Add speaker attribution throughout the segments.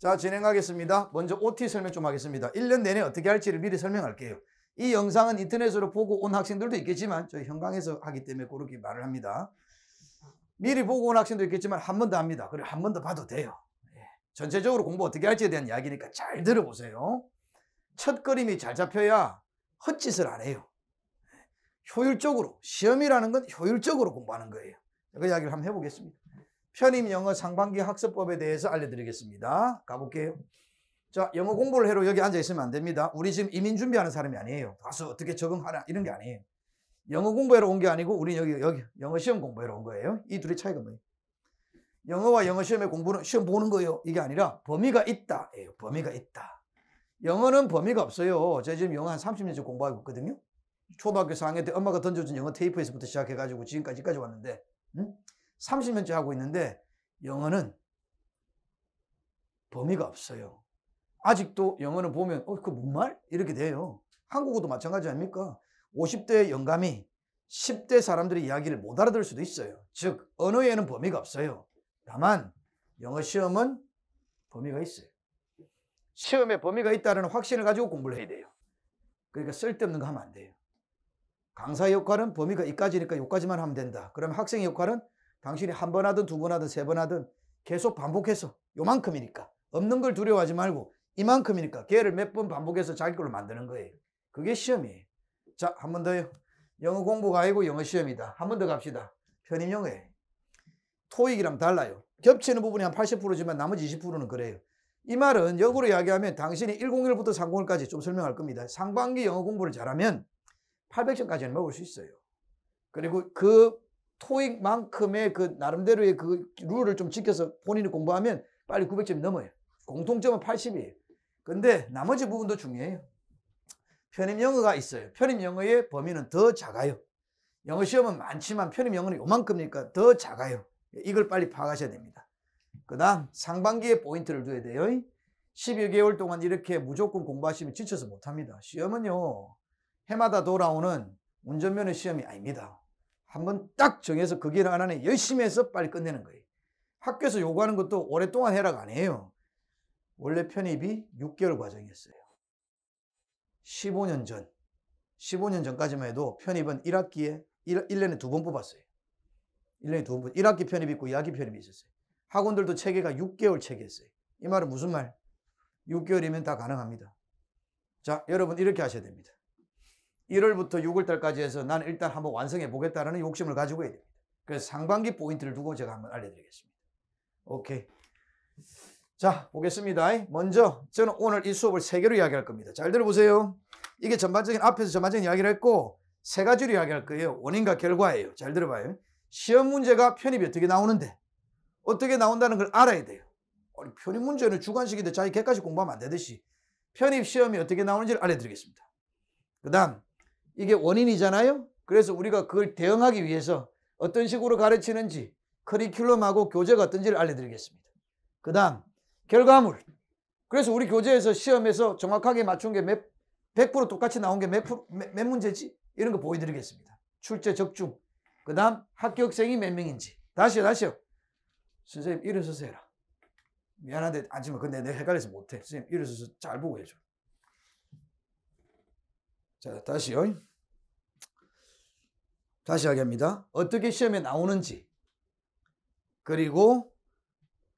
Speaker 1: 자, 진행하겠습니다. 먼저 OT 설명 좀 하겠습니다. 1년 내내 어떻게 할지를 미리 설명할게요. 이 영상은 인터넷으로 보고 온 학생들도 있겠지만 저희 현강에서 하기 때문에 그렇게 말을 합니다. 미리 보고 온 학생도 있겠지만 한 번 더 합니다. 그리고 한 번 더 봐도 돼요. 전체적으로 공부 어떻게 할지에 대한 이야기니까 잘 들어보세요. 첫 그림이 잘 잡혀야 헛짓을 안 해요. 효율적으로, 시험이라는 건 효율적으로 공부하는 거예요. 그 이야기를 한번 해보겠습니다. 편입 영어 상반기 학습법에 대해서 알려드리겠습니다. 가볼게요. 자, 영어 공부를 해로 여기 앉아 있으면 안 됩니다. 우리 지금 이민 준비하는 사람이 아니에요. 가서 어떻게 적응하라 이런 게 아니에요. 영어 공부하러 온 게 아니고 우리 여기 영어 시험 공부하러 온 거예요. 이 둘의 차이가 뭐예요? 영어와 영어 시험의 공부는 시험 보는 거예요. 이게 아니라 범위가 있다. 예요. 범위가 있다. 영어는 범위가 없어요. 제가 지금 영어 한 30년째 공부하고 있거든요. 초등학교 4학년 때 엄마가 던져준 영어 테이프에서부터 시작해가지고 지금까지까지 왔는데 30년째 하고 있는데 영어는 범위가 없어요. 아직도 영어는 보면 그 뭔 말? 이렇게 돼요. 한국어도 마찬가지 아닙니까? 50대의 영감이 10대 사람들의 이야기를 못 알아들을 수도 있어요. 즉 언어에는 범위가 없어요. 다만 영어 시험은 범위가 있어요. 시험에 범위가 있다는 확신을 가지고 공부를 해야 돼요. 그러니까 쓸데없는 거 하면 안 돼요. 강사의 역할은 범위가 이까지니까 여기까지만 하면 된다. 그러면 학생의 역할은 당신이 한 번 하든 두 번 하든 세 번 하든 계속 반복해서 요만큼이니까 없는 걸 두려워하지 말고 이만큼이니까 걔를 몇 번 반복해서 자기 걸로 만드는 거예요. 그게 시험이에요. 자, 한 번 더요. 영어 공부가 아니고 영어 시험이다. 한 번 더 갑시다. 편입 영어예요. 토익이랑 달라요. 겹치는 부분이 한 80%지만 나머지 20%는 그래요. 이 말은 역으로 이야기하면 당신이 101부터 301까지 좀 설명할 겁니다. 상반기 영어 공부를 잘하면 800점까지는 먹을 수 있어요. 그리고 그 토익만큼의 그 나름대로의 그 룰을 좀 지켜서 본인이 공부하면 빨리 900점이 넘어요. 공통점은 80이에요. 근데 나머지 부분도 중요해요. 편입 영어가 있어요. 편입 영어의 범위는 더 작아요. 영어 시험은 많지만 편입 영어는 요만큼이니까 더 작아요. 이걸 빨리 파악하셔야 됩니다. 그 다음 상반기에 포인트를 둬야 돼요. 12개월 동안 이렇게 무조건 공부하시면 지쳐서 못합니다. 시험은요 해마다 돌아오는 운전면허 시험이 아닙니다. 한번 딱 정해서 그 기간 안에 열심히 해서 빨리 끝내는 거예요. 학교에서 요구하는 것도 오랫동안 해라가 아니에요. 원래 편입이 6개월 과정이었어요. 15년 전까지만 해도 편입은 1학기에 1년에 2번 뽑았어요. 1년에 2번 1학기 편입이 있고 2학기 편입이 있었어요. 학원들도 체계가 6개월 체계였어요. 이 말은 무슨 말? 6개월이면 다 가능합니다. 자, 여러분 이렇게 하셔야 됩니다. 1월부터 6월달까지 해서 나는 일단 한번 완성해 보겠다라는 욕심을 가지고 해야 됩니다. 그래서 상반기 포인트를 두고 제가 한번 알려드리겠습니다. 오케이. 자, 보겠습니다. 먼저 저는 오늘 이 수업을 3개로 이야기할 겁니다. 잘 들어보세요. 이게 앞에서 전반적인 이야기를 했고 3가지로 이야기할 거예요. 원인과 결과예요. 잘 들어봐요. 시험 문제가 편입이 어떻게 나오는데 어떻게 나온다는 걸 알아야 돼요. 편입 문제는 주관식인데 자기 객관식 공부하면 안 되듯이 편입 시험이 어떻게 나오는지를 알려드리겠습니다. 그 다음 이게 원인이잖아요. 그래서 우리가 그걸 대응하기 위해서 어떤 식으로 가르치는지 커리큘럼하고 교재가 어떤지를 알려드리겠습니다. 그 다음 결과물. 그래서 우리 교재에서 시험에서 정확하게 맞춘 게 100% 똑같이 나온 게 몇 문제지? 이런 거 보여드리겠습니다. 출제 적중. 그 다음 합격생이 몇 명인지. 다시요. 선생님 일어서서 해라. 미안한데 앉으면 근데 내가 헷갈려서 못해. 선생님 일어서서 잘 보고 해줘. 자, 다시요. 다시 하겠습니다. 어떻게 시험에 나오는지 그리고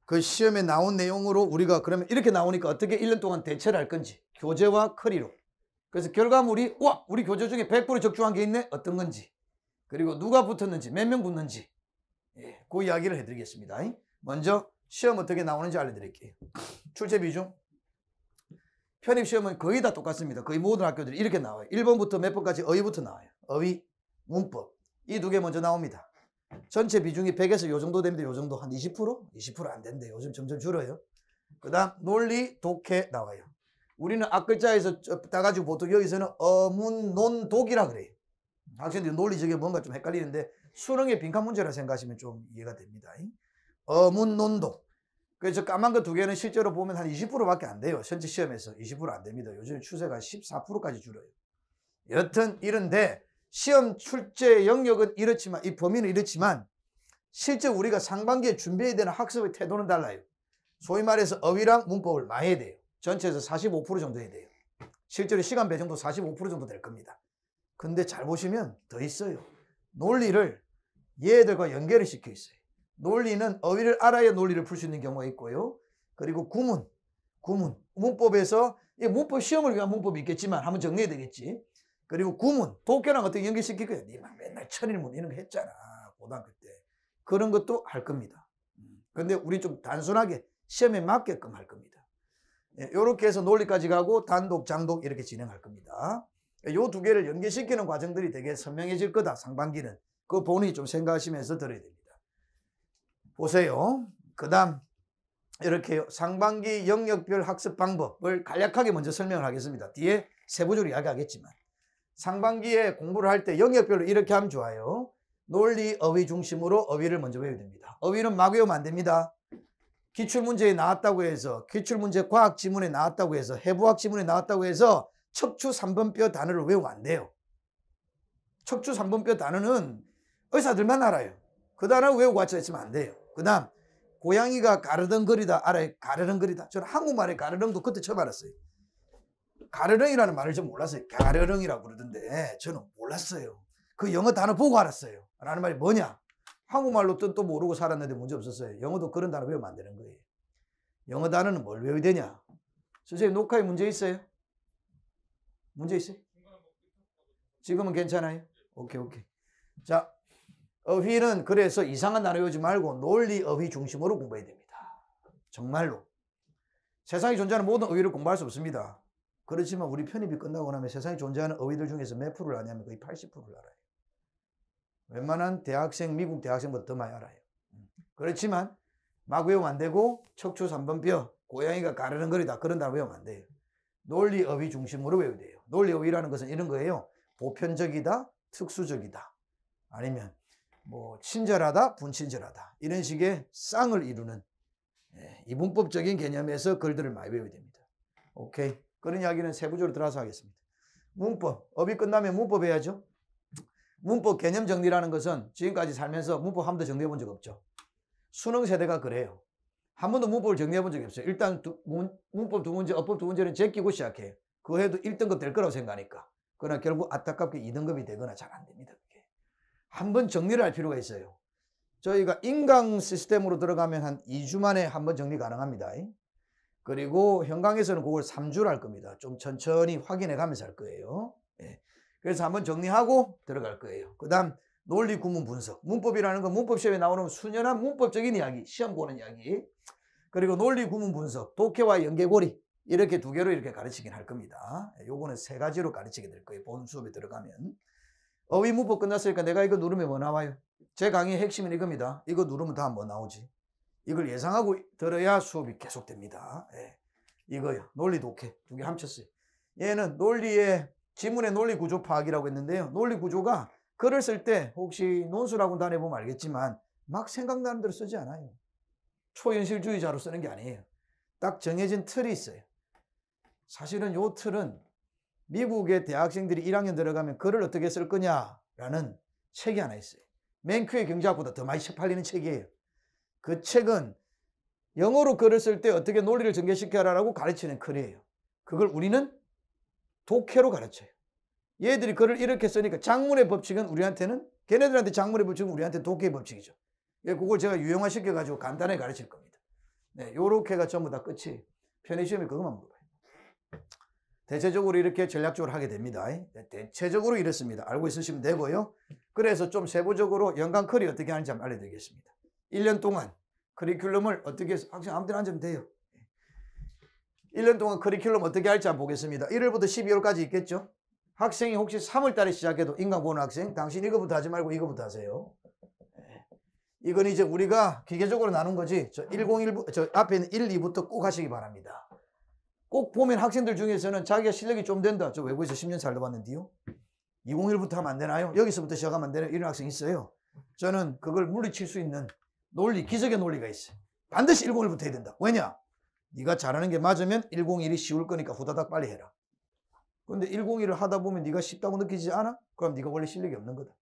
Speaker 1: 그 시험에 나온 내용으로 우리가 그러면 이렇게 나오니까 어떻게 1년 동안 대처를 할 건지 교재와 커리로. 그래서 결과물이 우리 교재 중에 100% 적중한 게 있네? 어떤 건지 그리고 누가 붙었는지 몇 명 붙는지 그 이야기를 해드리겠습니다. 먼저 시험 어떻게 나오는지 알려드릴게요. 출제 비중 편입 시험은 거의 다 똑같습니다. 거의 모든 학교들이 이렇게 나와요. 1번부터 몇 번까지 어휘부터 나와요. 어휘, 문법 이 2개 먼저 나옵니다. 전체 비중이 100에서 요 정도 됩니다. 요 정도 한 20%? 20% 안 된대. 요즘 점점 줄어요. 그 다음 논리, 독해 나와요. 우리는 앞글자에서 따가지고 보통 여기서는 어문, 논, 독이라 그래요. 학생들이 논리적인 뭔가 좀 헷갈리는데 수능의 빈칸 문제라 생각하시면 좀 이해가 됩니다. 어문, 논, 독. 그래서 까만 거 2개는 실제로 보면 한 20%밖에 안 돼요. 전체 시험에서 20% 안 됩니다. 요즘 추세가 14%까지 줄어요. 여튼 이런데 시험 출제 영역은 이렇지만 이 범위는 이렇지만 실제 우리가 상반기에 준비해야 되는 학습의 태도는 달라요. 소위 말해서 어휘랑 문법을 많이 해야 돼요. 전체에서 45% 정도 해야 돼요. 실제로 시간 배정도 45% 정도 될 겁니다. 근데 잘 보시면 더 있어요. 논리를 얘들과 연결을 시켜 있어요. 논리는 어휘를 알아야 논리를 풀 수 있는 경우가 있고요. 그리고 구문, 문법에서 문법 시험을 위한 문법이 있겠지만 한번 정리해야 되겠지. 그리고 구문, 독해랑 어떻게 연결시킬 거야? 니만 맨날 천일문 이런 거 했잖아. 고등학교 때. 그런 것도 할 겁니다. 근데 우리 좀 단순하게 시험에 맞게끔 할 겁니다. 이렇게 해서 논리까지 가고 단독, 장독 이렇게 진행할 겁니다. 이 두 개를 연계시키는 과정들이 되게 선명해질 거다. 상반기는. 그거 본인이 좀 생각하시면서 들어야 됩니다. 보세요. 그 다음 이렇게 상반기 영역별 학습 방법을 간략하게 먼저 설명을 하겠습니다. 뒤에 세부적으로 이야기하겠지만 상반기에 공부를 할 때 영역별로 이렇게 하면 좋아요. 논리, 어휘 중심으로 어휘를 먼저 외워야 됩니다. 어휘는 막 외우면 안 됩니다. 기출문제에 나왔다고 해서 기출문제 과학 지문에 나왔다고 해서 해부학 지문에 나왔다고 해서 척추 3번뼈 단어를 외우면 안 돼요. 척추 3번뼈 단어는 의사들만 알아요. 그 단어 외우고 앉아 있으면 안 돼요. 그 다음 고양이가 가르렁거리다 알아요? 가르렁거리다. 저는 한국말에 가르렁도 그때 처음 알았어요. 가르렁이라는 말을 좀 몰랐어요. 가르렁이라고 그러던데 저는 몰랐어요. 그 영어 단어 보고 알았어요. 라는 말이 뭐냐? 한국말로 뜻도 모르고 살았는데 문제 없었어요. 영어도 그런 단어 외우면 안 되는 거예요. 영어 단어는 뭘 외워야 되냐? 선생님 녹화에 문제 있어요? 문제 있어요? 지금은 괜찮아요? 오케이. 자, 어휘는 그래서 이상한 단어 외우지 말고 논리, 어휘 중심으로 공부해야 됩니다. 정말로. 세상에 존재하는 모든 어휘를 공부할 수 없습니다. 그렇지만 우리 편입이 끝나고 나면 세상에 존재하는 어휘들 중에서 몇 프로를 아냐면 거의 80%를 알아요. 웬만한 대학생, 미국 대학생보다 더 많이 알아요. 그렇지만 막 외우면 안 되고 척추 3번뼈, 고양이가 가르렁거리다 그런 단어 외우면 안 돼요. 논리, 어휘 중심으로 외워야 돼요. 논리, 어휘라는 것은 이런 거예요. 보편적이다, 특수적이다. 아니면 뭐 친절하다, 분친절하다. 이런 식의 쌍을 이루는 이분법적인 개념에서 글들을 많이 외워야 됩니다. 오케이. 그런 이야기는 세부적으로 들어가서 하겠습니다. 문법, 어휘 끝나면 문법 해야죠. 문법 개념 정리라는 것은 지금까지 살면서 문법 한 번도 정리해 본 적 없죠. 수능 세대가 그래요. 한 번도 문법을 정리해 본 적이 없어요. 일단 문법 두 문제, 어법 두 문제는 제끼고 시작해요. 그거 해도 1등급 될 거라고 생각하니까. 그러나 결국 안타깝게 2등급이 되거나 잘 안 됩니다. 그게. 한번 정리를 할 필요가 있어요. 저희가 인강 시스템으로 들어가면 한 2주 만에 한번 정리 가능합니다. 그리고 현강에서는 그걸 3주를 할 겁니다. 좀 천천히 확인해 가면서 할 거예요. 그래서 한번 정리하고 들어갈 거예요. 그 다음 논리 구문 분석. 문법이라는 건 문법 시험에 나오는 순연한 문법적인 이야기, 시험 보는 이야기. 그리고 논리 구문 분석, 독해와 연계고리. 이렇게 두 개로 이렇게 가르치긴 할 겁니다. 요거는 3가지로 가르치게 될 거예요. 본 수업에 들어가면. 어휘 문법 끝났으니까 내가 이거 누르면 뭐 나와요? 제 강의의 핵심은 이겁니다. 이거 누르면 다음 뭐 나오지? 이걸 예상하고 들어야 수업이 계속됩니다. 이거요. 논리 독해. 두 개 합쳤어요. 얘는 논리의 지문의 논리 구조 파악이라고 했는데요. 논리 구조가 글을 쓸 때 혹시 논술학원 다녀보면 알겠지만 막 생각나는 대로 쓰지 않아요. 초현실주의자로 쓰는 게 아니에요. 딱 정해진 틀이 있어요. 사실은 이 틀은 미국의 대학생들이 1학년 들어가면 글을 어떻게 쓸 거냐라는 책이 하나 있어요. 맨큐의 경제학보다 더 많이 팔리는 책이에요. 그 책은 영어로 글을 쓸 때 어떻게 논리를 전개시켜라라고 가르치는 글이에요. 그걸 우리는 독해로 가르쳐요. 얘들이 글을 이렇게 쓰니까 작문의 법칙은 우리한테는, 걔네들한테 작문의 법칙은 우리한테 독해의 법칙이죠. 그걸 제가 유형화시켜가지고 간단하게 가르칠 겁니다. 요렇게가 전부 다 끝이. 편의시험에 그것만 물어봐요. 대체적으로 이렇게 전략적으로 하게 됩니다. 대체적으로 이렇습니다. 알고 있으시면 되고요. 그래서 좀 세부적으로 연간 컬이 어떻게 하는지 한번 알려드리겠습니다. 1년 동안 커리큘럼을 어떻게 해서 학생 아무 데나 앉으면 돼요. 1년 동안 커리큘럼 어떻게 할지 한번 보겠습니다. 1월부터 12월까지 있겠죠. 학생이 혹시 3월 달에 시작해도 인강 보는 학생, 당신 이거부터 하지 말고 이거부터 하세요. 이건 이제 우리가 기계적으로 나눈 거지. 저 앞에 있는 1, 2부터 꼭 하시기 바랍니다. 꼭 보면 학생들 중에서는 자기가 실력이 좀 된다. 저 외국에서 10년 살다 봤는데요. 201부터 하면 안 되나요? 여기서부터 시작하면 안 되나요? 이런 학생 있어요. 저는 그걸 물리칠 수 있는 논리, 기적의 논리가 있어요. 반드시 101부터 해야 된다. 왜냐? 네가 잘하는 게 맞으면 101이 쉬울 거니까 후다닥 빨리 해라. 근데 101을 하다 보면 네가 쉽다고 느끼지 않아? 그럼 네가 원래 실력이 없는 거다.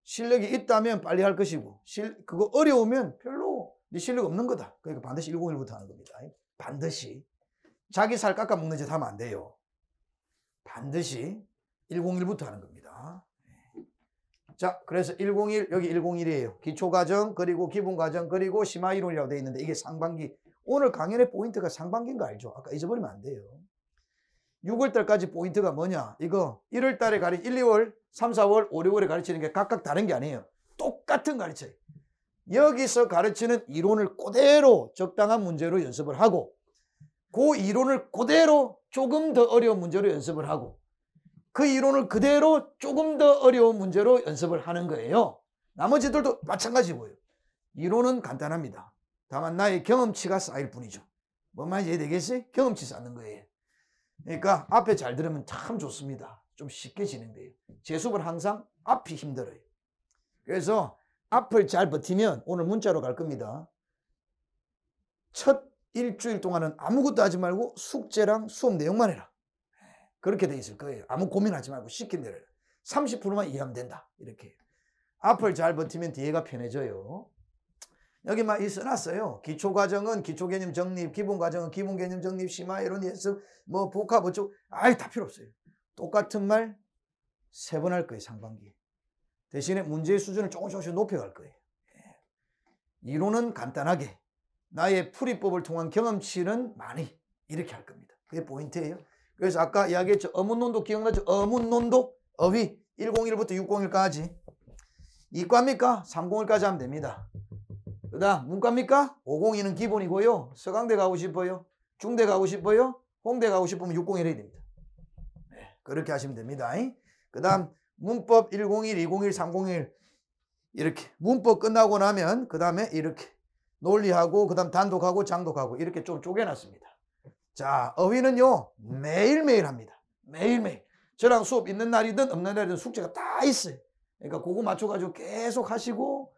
Speaker 1: 실력이 있다면 빨리 할 것이고 그거 어려우면 별로 네 실력 없는 거다. 그러니까 반드시 101부터 하는 겁니다. 반드시. 자기 살 깎아먹는 짓 하면 안 돼요. 반드시 101부터 하는 겁니다. 자, 그래서 101, 여기 101이에요. 기초과정, 그리고 기본과정, 그리고 심화이론이라고 되어 있는데 이게 상반기. 오늘 강연의 포인트가 상반기인 거 알죠? 아까 잊어버리면 안 돼요. 6월달까지 포인트가 뭐냐? 이거 1월달에 1, 2월, 3, 4월, 5, 6월에 가르치는 게 각각 다른 게 아니에요. 똑같은 가르쳐요. 여기서 가르치는 이론을 그대로 적당한 문제로 연습을 하고 그 이론을 그대로 조금 더 어려운 문제로 연습을 하고 그 이론을 그대로 조금 더 어려운 문제로 연습을 하는 거예요. 나머지들도 마찬가지고요. 이론은 간단합니다. 다만 나의 경험치가 쌓일 뿐이죠. 뭔 말인지 이해되겠어요? 경험치 쌓는 거예요. 그러니까 앞에 잘 들으면 참 좋습니다. 좀 쉽게 진행돼요. 제 수업은 항상 앞이 힘들어요. 그래서 앞을 잘 버티면 오늘 문자로 갈 겁니다. 첫 일주일 동안은 아무것도 하지 말고 숙제랑 수업 내용만 해라. 그렇게 돼 있을 거예요. 아무 고민하지 말고 시킨 대로 해라. 30%만 이해하면 된다. 이렇게. 앞을 잘 버티면 뒤에가 편해져요. 여기 막 써놨어요. 기초과정은 기초개념 정립, 기본과정은 기본개념 정립, 심화이론 연습, 뭐 복합 어쩌고 아예 다 필요 없어요. 똑같은 말 3번 할 거예요. 상반기. 대신에 문제의 수준을 조금씩 높여갈 거예요. 이론은 간단하게 나의 풀이법을 통한 경험치는 많이 이렇게 할 겁니다. 그게 포인트예요. 그래서 아까 이야기했죠. 어문논독 기억나죠? 어문논독 어휘 101부터 601까지 이과입니까? 301까지 하면 됩니다. 그 다음 문과입니까? 502는 기본이고요. 서강대 가고 싶어요? 중대 가고 싶어요? 홍대 가고 싶으면 601 해야 됩니다. 네, 그렇게 하시면 됩니다. 그 다음 문법 101, 201, 301 이렇게 문법 끝나고 나면 그 다음에 이렇게 논리하고 그 다음 단독하고 장독하고 이렇게 좀 쪼개놨습니다. 자, 어휘는요 매일매일 합니다. 매일매일. 저랑 수업 있는 날이든 없는 날이든 숙제가 다 있어요. 그러니까 그거 맞춰가지고 계속 하시고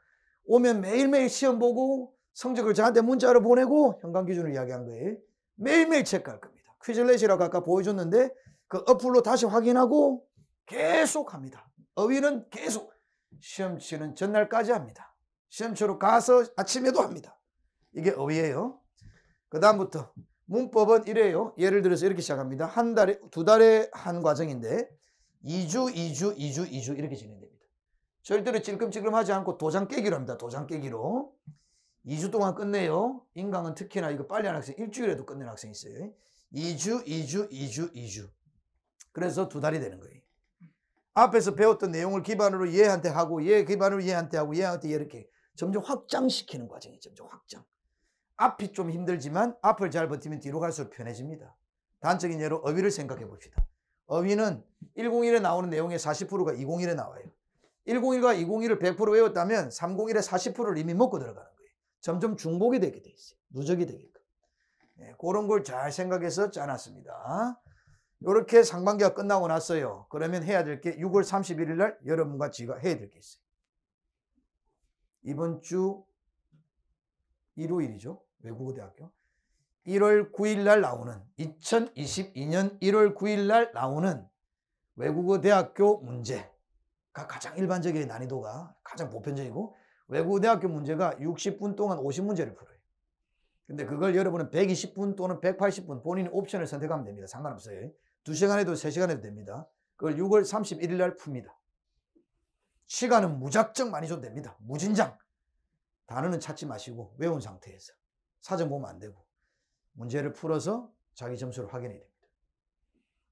Speaker 1: 오면 매일매일 시험 보고 성적을 저한테 문자로 보내고 현강 기준을 이야기한 거예요. 매일매일 체크할 겁니다. 퀴즐렛이라고 아까 보여줬는데 그 어플로 다시 확인하고 계속 합니다. 어휘는 계속 시험 치는 전날까지 합니다. 시험 치러 가서 아침에도 합니다. 이게 어휘예요. 그 다음부터 문법은 이래요. 예를 들어서 이렇게 시작합니다. 한 달에 2달에 한 과정인데 2주 이렇게 진행됩니다. 절대로 찔끔찔끔하지 않고 도장 깨기로 합니다. 도장 깨기로. 2주 동안 끝내요. 인강은 특히나 이거 빨리 하는 학생 일주일에도 끝내는 학생이 있어요. 2주. 그래서 2달이 되는 거예요. 앞에서 배웠던 내용을 기반으로 얘한테 하고 얘 기반으로 얘한테 하고 얘한테 이렇게 점점 확장시키는 과정이 점점 확장. 앞이 좀 힘들지만 앞을 잘 버티면 뒤로 갈수록 편해집니다. 단적인 예로 어휘를 생각해 봅시다. 어휘는 101에 나오는 내용의 40%가 201에 나와요. 101과 201을 100% 외웠다면 301의 40%를 이미 먹고 들어가는 거예요. 점점 중복이 되게 돼 있어요. 누적이 되게끔. 네, 그런 걸 잘 생각해서 짜놨습니다. 이렇게 상반기가 끝나고 났어요. 그러면 해야 될 게 6월 31일 날 여러분과 지가 해야 될 게 있어요. 이번 주 일요일이죠. 외국어대학교. 1월 9일 날 나오는 2022년 1월 9일 날 나오는 외국어대학교 문제가 가장 일반적인 난이도가 가장 보편적이고 외국어대학교 문제가 60분 동안 50문제를 풀어요. 근데 그걸 여러분은 120분 또는 180분 본인이 옵션을 선택하면 됩니다. 상관없어요. 2시간 해도 3시간 해도 됩니다. 그걸 6월 31일 날 풉니다. 시간은 무작정 많이 줘도 됩니다. 무진장. 단어는 찾지 마시고 외운 상태에서 사전 보면 안 되고 문제를 풀어서 자기 점수를 확인해야 됩니다.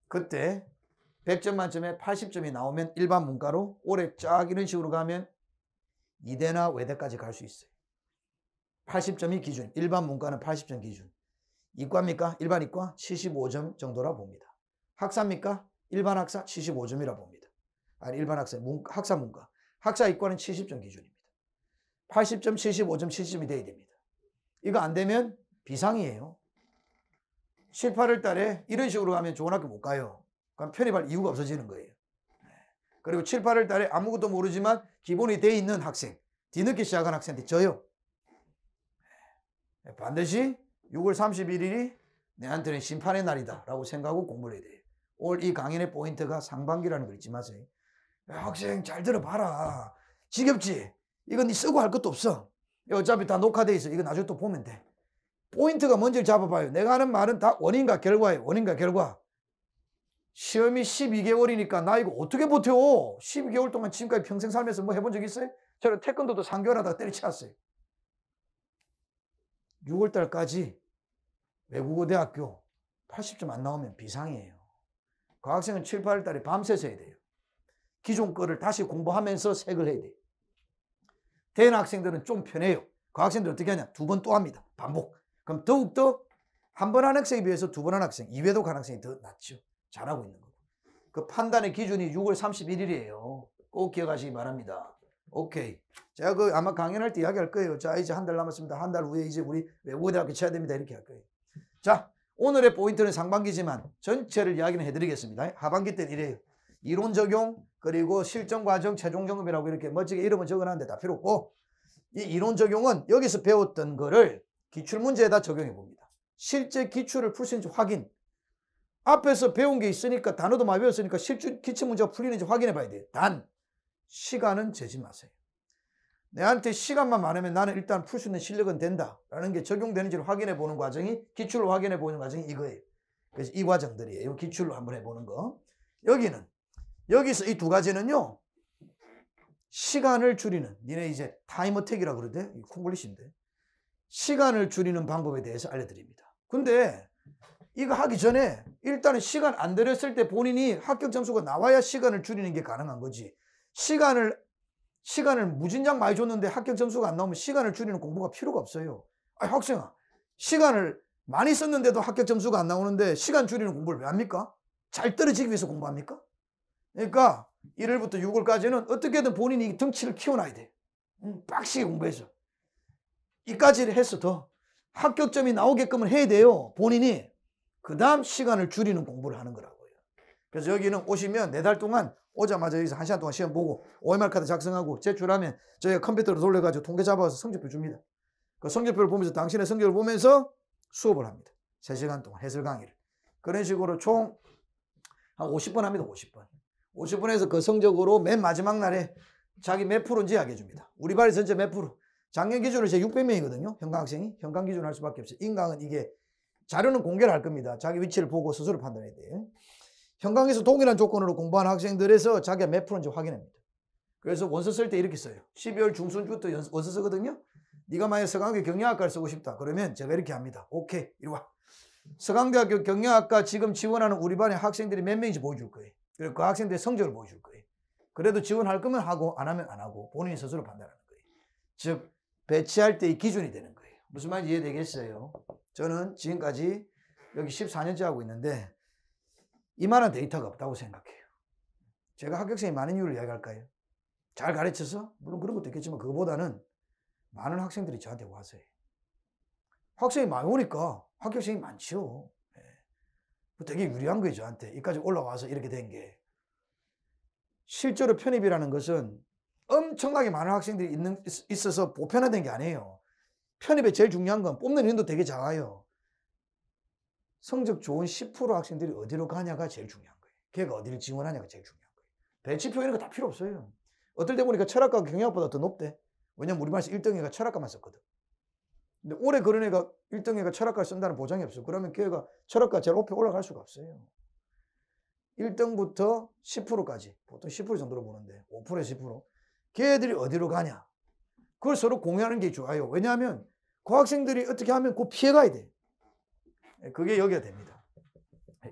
Speaker 1: 그때 100점 만점에 80점이 나오면 일반 문과로 올해 쫙 이런 식으로 가면 이대나 외대까지 갈 수 있어요. 80점이 기준. 일반 문과는 80점 기준. 이과입니까? 일반 이과 75점 정도라 봅니다. 학사입니까? 일반 학사 75점이라 봅니다. 아니 일반 학사, 학사 문과. 학사 이과는 70점 기준입니다. 80점, 75점, 70점이 돼야 됩니다. 이거 안 되면 비상이에요. 7, 8월 달에 이런 식으로 가면 좋은 학교 못 가요. 그럼 편입할 이유가 없어지는 거예요. 그리고 7, 8월 달에 아무것도 모르지만 기본이 돼 있는 학생, 뒤늦게 시작한 학생한테 져요. 반드시 6월 31일이 내한테는 심판의 날이다 라고 생각하고 공부를 해야 돼요. 오늘 이 강연의 포인트가 상반기라는 걸 잊지 마세요. 야, 학생 잘 들어봐라. 지겹지? 이건 네 쓰고 할 것도 없어. 어차피 다 녹화돼 있어. 이거 나중에 또 보면 돼. 포인트가 뭔지를 잡아봐요. 내가 하는 말은 다 원인과 결과예요. 원인과 결과. 시험이 12개월이니까 나 이거 어떻게 버텨? 12개월 동안 지금까지 평생 살면서 뭐 해본 적 있어요? 저는 태권도도 3개월 하다가 때려치웠어요. 6월달까지 외국어 대학교 80점 안 나오면 비상이에요. 그 학생은 7, 8월달에 밤새서 해야 돼요. 기존 거를 다시 공부하면서 색을 해야 돼요. 된 학생들은 좀 편해요. 그 학생들은 어떻게 하냐? 2번 또 합니다. 반복. 그럼 더욱더 한 번 한 학생에 비해서 2번 한 학생, 2회독 한 학생이 더 낫죠. 잘하고 있는 거고. 그 판단의 기준이 6월 31일이에요. 꼭 기억하시기 바랍니다. 오케이. 제가 그 아마 강연할 때 이야기할 거예요. 자, 이제 한 달 남았습니다. 한 달 후에 이제 우리 외국어대학교 쳐야 됩니다. 이렇게 할 거예요. 자, 오늘의 포인트는 상반기지만 전체를 이야기는 해드리겠습니다. 하반기 때는 이래요. 이론 적용, 그리고 실전 과정, 최종 점검이라고 이렇게 멋지게 이름은 적어놨는데 다 필요 없고, 이 이론 적용은 여기서 배웠던 거를 기출문제에다 적용해 봅니다. 실제 기출을 풀 수 있는지 확인. 앞에서 배운 게 있으니까 단어도 많이 배웠으니까 실제 기출문제가 풀리는지 확인해 봐야 돼요. 단, 시간은 재지 마세요. 내한테 시간만 많으면 나는 일단 풀 수 있는 실력은 된다라는 게 적용되는지를 확인해 보는 과정이, 기출로 확인해 보는 과정이 이거예요. 그래서 이 과정들이에요. 기출로 한번 해보는 거. 여기서 이 두 가지는요, 시간을 줄이는, 니네 이제 타임어택이라고 그러대? 콩글리시인데. 시간을 줄이는 방법에 대해서 알려드립니다. 근데 이거 하기 전에 일단은 시간 안 들였을 때 본인이 합격 점수가 나와야 시간을 줄이는 게 가능한 거지. 시간을 무진장 많이 줬는데 합격 점수가 안 나오면 시간을 줄이는 공부가 필요가 없어요. 아니, 학생아, 시간을 많이 썼는데도 합격 점수가 안 나오는데 시간 줄이는 공부를 왜 합니까? 잘 떨어지기 위해서 공부합니까? 그러니까 1월부터 6월까지는 어떻게든 본인이 덩치를 키워놔야 돼. 빡시게 공부해서. 이까지를 해서 더 합격점이 나오게끔은 해야 돼요. 본인이. 그 다음 시간을 줄이는 공부를 하는 거라고요. 그래서 여기는 오시면 4달 동안 오자마자 여기서 1시간 동안 시험 보고 OMR 카드 작성하고 제출하면 저희가 컴퓨터로 돌려가지고 통계 잡아서 성적표 줍니다. 그 성적표를 보면서 당신의 성적을 보면서 수업을 합니다. 3시간 동안 해설 강의를. 그런 식으로 총 한 50번 합니다. 50번. 50번에서 그 성적으로 맨 마지막 날에 자기 몇 프로인지 이야기해 줍니다. 우리 반이 전체 몇 프로. 작년 기준으로 제 600명이거든요. 현강 학생이. 현강 기준 할 수밖에 없어요. 인강은 이게 자료는 공개를 할 겁니다. 자기 위치를 보고 스스로 판단해야 돼요. 현강에서 동일한 조건으로 공부한 학생들에서 자기가 몇 프로인지 확인합니다. 그래서 원서 쓸 때 이렇게 써요. 12월 중순부터 원서 쓰거든요. 네가 만약 서강대 경영학과를 쓰고 싶다. 그러면 제가 이렇게 합니다. 오케이, 이리 와. 서강대학교 경영학과 지금 지원하는 우리 반의 학생들이 몇 명인지 보여줄 거예요. 그리고 그 학생들의 성적을 보여줄 거예요. 그래도 지원할 거면 하고 안 하면 안 하고 본인이 스스로 판단하는 거예요. 즉 배치할 때의 기준이 되는 거예요. 무슨 말인지 이해되겠어요? 저는 지금까지 여기 14년째 하고 있는데 이만한 데이터가 없다고 생각해요. 제가 합격생이 많은 이유를 이야기할까요? 잘 가르쳐서? 물론 그런 것도 있겠지만 그거보다는 많은 학생들이 저한테 와서 해요. 학생이 많이 오니까 합격생이 많죠. 되게 유리한 거예요, 저한테. 여기까지 올라와서 이렇게 된 게. 실제로 편입이라는 것은 엄청나게 많은 학생들이 있어서 보편화된 게 아니에요. 편입에 제일 중요한 건 뽑는 인도 되게 작아요. 성적 좋은 10% 학생들이 어디로 가냐가 제일 중요한 거예요. 걔가 어디를 지원하냐가 제일 중요한 거예요. 배치표 이런 거 다 필요 없어요. 어떨 때 보니까 철학과 경영학보다 더 높대. 왜냐면 우리 반에서 1등애가 철학과만 썼거든. 근데 올해 그런 애가 1등애가 철학과를 쓴다는 보장이 없어. 그러면 걔가 철학과 제일 높이 올라갈 수가 없어요. 1등부터 10%까지 보통 10% 정도로 보는데 5%에서 10% 걔들이 어디로 가냐 그걸 서로 공유하는 게 좋아요. 왜냐하면 그 학생들이 어떻게 하면 그 피해가야 돼. 그게 여기가 됩니다.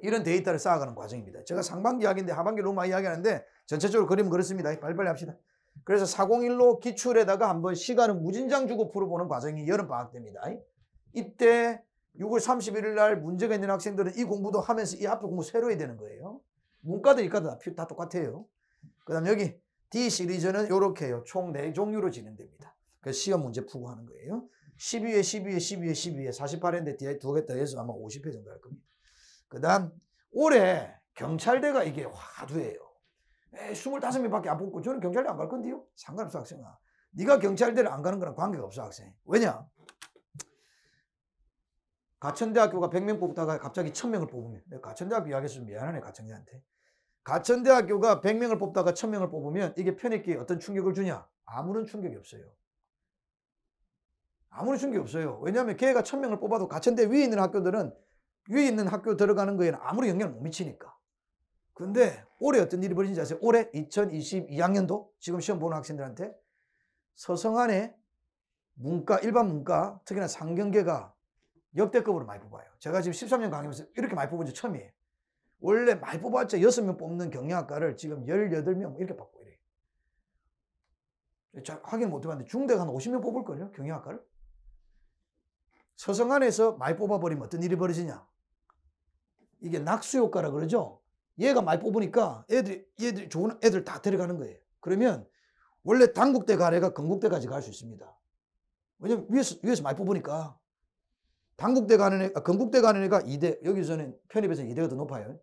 Speaker 1: 이런 데이터를 쌓아가는 과정입니다. 제가 상반기 이야기인데 하반기 너무 많이 이야기하는데 전체적으로 그림은 그렇습니다. 빨리빨리 합시다. 그래서 401로 기출에다가 한번 시간을 무진장 주고 풀어보는 과정이 여름방학 때입니다. 이때 6월 31일 날 문제가 있는 학생들은 이 공부도 하면서 이 앞에 공부 새로 해야 되는 거예요. 문과도 이과도 다 똑같아요. 그 다음 여기 D 시리즈는 이렇게 해요. 총 4종류로 진행됩니다. 그래서 시험 문제 푸고 하는 거예요. 12회, 12회, 12회, 12회, 48회인데 뒤에 2개 더해서 아마 50회 정도 할 겁니다. 그 다음 올해 경찰대가 이게 화두예요. 25명밖에 안 뽑고 저는 경찰대 안 갈 건데요. 상관없어 학생아. 네가 경찰대를 안 가는 거랑 관계가 없어 학생. 왜냐? 가천대학교가 100명 뽑다가 갑자기 1000명을 뽑으면 내가 가천대학교 이야기해서 좀 미안하네 가천대한테. 가천대학교가 100명을 뽑다가 1000명을 뽑으면 이게 편입기에 어떤 충격을 주냐? 아무런 충격이 없어요. 아무리 준게 없어요. 왜냐하면 걔가 1000명을 뽑아도 가천대 위에 있는 학교들은 위에 있는 학교 들어가는 거에는 아무리 영향을 못 미치니까. 근데 올해 어떤 일이 벌어진지 아세요? 올해 2022학년도 지금 시험 보는 학생들한테 서성안에 문과, 일반 문과, 특히나 상경계가 역대급으로 많이 뽑아요. 제가 지금 13년 강의하면서 이렇게 많이 뽑은 게 처음이에요. 원래 많이 뽑았자 6명 뽑는 경영학과를 지금 18명 이렇게 뽑고 이래요. 확인 못 해봤는데 중대가 한 50명 뽑을걸요? 경영학과를. 서성안에서 많이 뽑아버리면 어떤 일이 벌어지냐? 이게 낙수효과라 그러죠? 얘가 많이 뽑으니까 얘들이 좋은 애들 다 데려가는 거예요. 그러면 원래 단국대 갈 애가 건국대까지 갈 수 있습니다. 왜냐면 위에서 많이 뽑으니까. 단국대 가는 애, 건국대 가는 애가 2대, 여기서는 편입에서 2대가 더 높아요.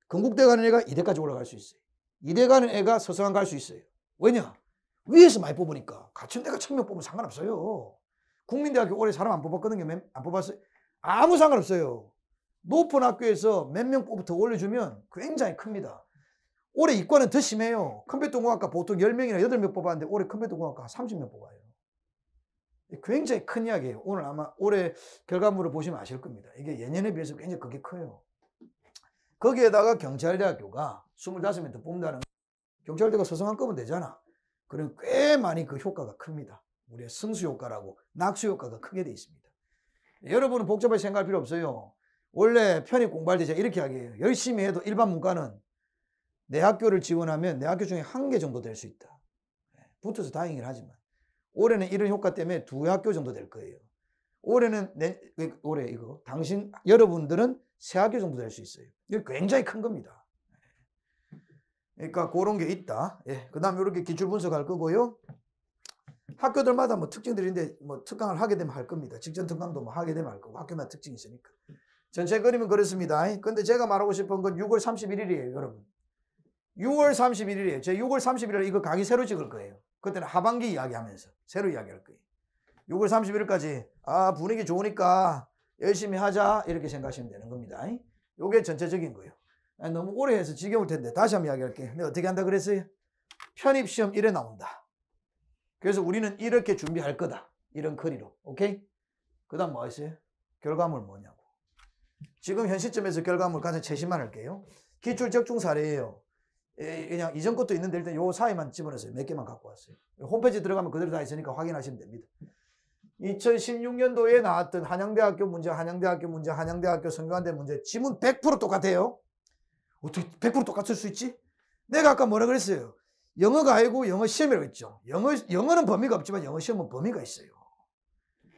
Speaker 1: 건국대 가는 애가 2대까지 올라갈 수 있어요. 2대 가는 애가 서성안 갈 수 있어요. 왜냐? 위에서 많이 뽑으니까. 가천대가 1000명 뽑으면 상관없어요. 국민대학교 올해 사람 안 뽑았거든요. 안 뽑았어요. 아무 상관없어요. 높은 학교에서 몇 명 뽑아 더 올려주면 굉장히 큽니다. 올해 이과는 더 심해요. 컴퓨터공학과 보통 10명이나 8명 뽑았는데 올해 컴퓨터공학과 30명 뽑아요. 굉장히 큰 이야기예요. 오늘 아마 올해 결과물을 보시면 아실 겁니다. 이게 예년에 비해서 굉장히 그게 커요. 거기에다가 경찰대학교가 25명 더 뽑는다는, 경찰대가 서성안 끄면 되잖아. 그럼 꽤 많이 그 효과가 큽니다. 우리의 승수효과라고 낙수효과가 크게 돼 있습니다. 여러분은 복잡하게 생각할 필요 없어요. 원래 편입 공부할 때 제가 이렇게 이야기해요. 열심히 해도 일반 문과는 내 학교를 지원하면 내 학교 중에 1개 정도 될 수 있다. 붙어서 다행이긴 하지만 올해는 이런 효과 때문에 2학교 정도 될 거예요. 올해는 올해 이거 당신 여러분들은 3학교 정도 될 수 있어요. 이거 굉장히 큰 겁니다. 그러니까 그런 게 있다. 예. 그다음에 이렇게 기출 분석할 거고요. 학교들마다 뭐 특징들인데 뭐 특강을 하게 되면 할 겁니다. 직전 특강도 뭐 하게 되면 할 거고 학교마다 특징이 있으니까. 전체 그림은 그렇습니다. 근데 제가 말하고 싶은 건 6월 31일이에요, 여러분. 6월 31일이에요. 제가 6월 31일에 이거 강의 새로 찍을 거예요. 그때는 하반기 이야기하면서 새로 이야기할 거예요. 6월 31일까지 분위기 좋으니까 열심히 하자 이렇게 생각하시면 되는 겁니다. 이게 전체적인 거예요. 너무 오래 해서 지겨울 텐데 다시 한번 이야기할게요. 내가 어떻게 한다 그랬어요? 편입시험 1회 나온다. 그래서 우리는 이렇게 준비할 거다. 이런 커리로. 오케이? 그 다음 뭐 있어요? 결과물 뭐냐고. 지금 현 시점에서 결과물 가장 최신만 할게요. 기출 적중 사례예요. 그냥 이전 것도 있는데 일단 요 사이만 집어넣었어요. 몇 개만 갖고 왔어요. 홈페이지 들어가면 그대로 다 있으니까 확인하시면 됩니다. 2016년도에 나왔던 한양대학교 문제, 한양대학교 성균관대 문제 지문 100% 똑같아요. 어떻게 100% 똑같을 수 있지? 내가 아까 뭐라 그랬어요? 영어가 아니고 영어 시험이라고 했죠. 영어는 범위가 없지만 영어 시험은 범위가 있어요.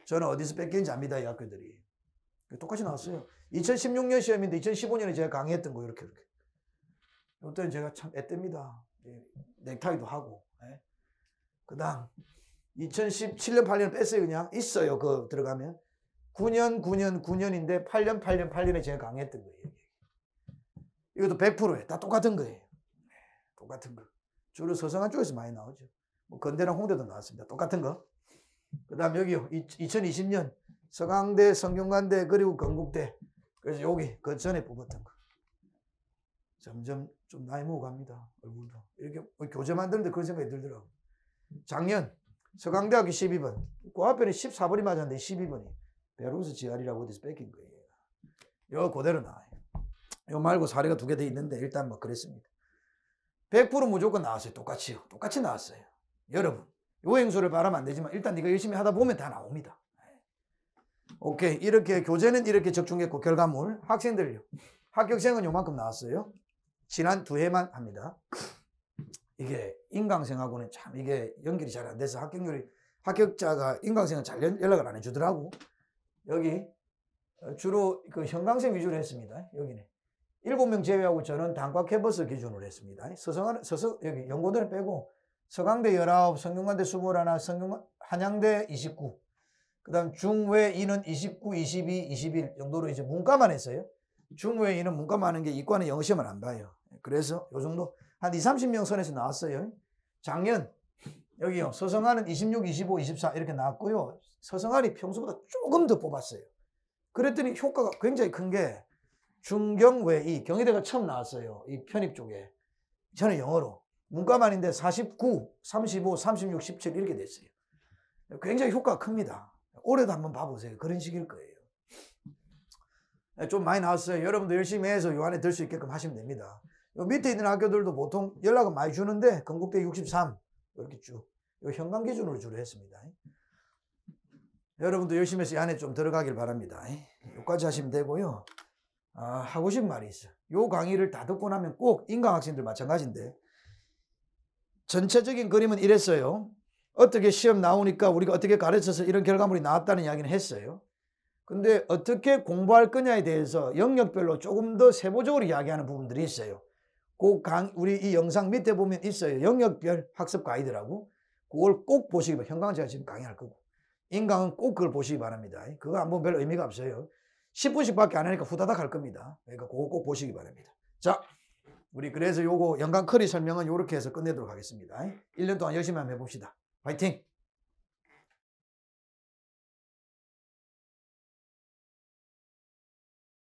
Speaker 1: 저는 어디서 뺏겼는지 압니다, 이 학교들이. 똑같이 나왔어요. 2016년 시험인데 2015년에 제가 강의했던 거 이렇게. 이때는 제가 참 애뜹니다. 넥타이도 하고. 그 다음 2017년 8년 뺐어요. 그냥 있어요. 그 들어가면 9년인데 8년에 제가 강의했던 거예요. 이것도 100%예요. 다 똑같은 거예요. 똑같은 거. 주로 서성안 쪽에서 많이 나오죠. 뭐 건대랑 홍대도 나왔습니다. 똑같은 거. 그 다음 여기요. 2020년 서강대, 성균관대 그리고 건국대. 그래서 여기 그 전에 뽑았던 거. 점점 좀 나이 먹어갑니다. 얼굴도. 이렇게 교재 만드는데 그런 생각이 들더라고요. 작년 서강대학교 12번. 그 앞에는 14번이 맞았는데 12번이. 베로스 GR이라고 어디서 뺏긴 거예요. 이거 그대로 나와요. 이거 말고 사례가 2개 돼 있는데 일단 뭐 그랬습니다. 100% 무조건 나왔어요. 똑같이요. 똑같이 나왔어요. 여러분, 요 행수를 바라면 안 되지만 일단 네가 열심히 하다 보면 다 나옵니다. 오케이. 이렇게 교재는 이렇게 적중했고 결과물. 학생들요. 합격생은 요만큼 나왔어요. 지난 2해만 합니다. 이게 인강생하고는 참 이게 연결이 잘 안 돼서 합격자가 인강생은 잘 연락을 안 해주더라고. 여기 주로 그 현강생 위주로 했습니다. 여기는 7명 제외하고 저는 단과 캠퍼스 기준으로 했습니다. 여기 연고대를 빼고 서강대 19, 성균관대 21, 한양대 29, 그 다음 중외 인은 29, 22, 21 정도로 이제 문과만 했어요. 중외 인은 문과만 하는 게 이과는 영어 시험을 안 봐요. 그래서 요 정도 한 20, 30명 선에서 나왔어요. 작년 여기요. 서성안은 26, 25, 24 이렇게 나왔고요. 서성안이 평소보다 조금 더 뽑았어요. 그랬더니 효과가 굉장히 큰 게 중경외이 경희대가 처음 나왔어요. 이 편입 쪽에. 저는 영어로. 문과만인데 49, 35, 36, 17 이렇게 됐어요. 굉장히 효과가 큽니다. 올해도 한번 봐보세요. 그런 식일 거예요. 좀 많이 나왔어요. 여러분도 열심히 해서 요 안에 들 수 있게끔 하시면 됩니다. 요 밑에 있는 학교들도 보통 연락은 많이 주는데 건국대 63 이렇게 쭉 요 현강 기준으로 주로 했습니다. 여러분도 열심히 해서 이 안에 좀 들어가길 바랍니다. 요까지 하시면 되고요. 하고 싶은 말이 있어요. 요 강의를 다 듣고 나면 꼭 인강 학생들 마찬가지인데 전체적인 그림은 이랬어요. 어떻게 시험 나오니까 우리가 어떻게 가르쳐서 이런 결과물이 나왔다는 이야기는 했어요. 근데 어떻게 공부할 거냐에 대해서 영역별로 조금 더 세부적으로 이야기하는 부분들이 있어요. 우리 이 영상 밑에 보면 있어요. 영역별 학습 가이드라고. 그걸 꼭 보시기 바랍니다. 현강은 제가 지금 강의할 거고. 인강은 꼭 그걸 보시기 바랍니다. 그거 안 보면 별 의미가 없어요. 10분씩 밖에 안 하니까 후다닥 할 겁니다. 그러니까 그거 꼭 보시기 바랍니다. 자, 우리 그래서 요거 연강 커리 설명은 요렇게 해서 끝내도록 하겠습니다. 1년 동안 열심히 한번 해봅시다. 화이팅!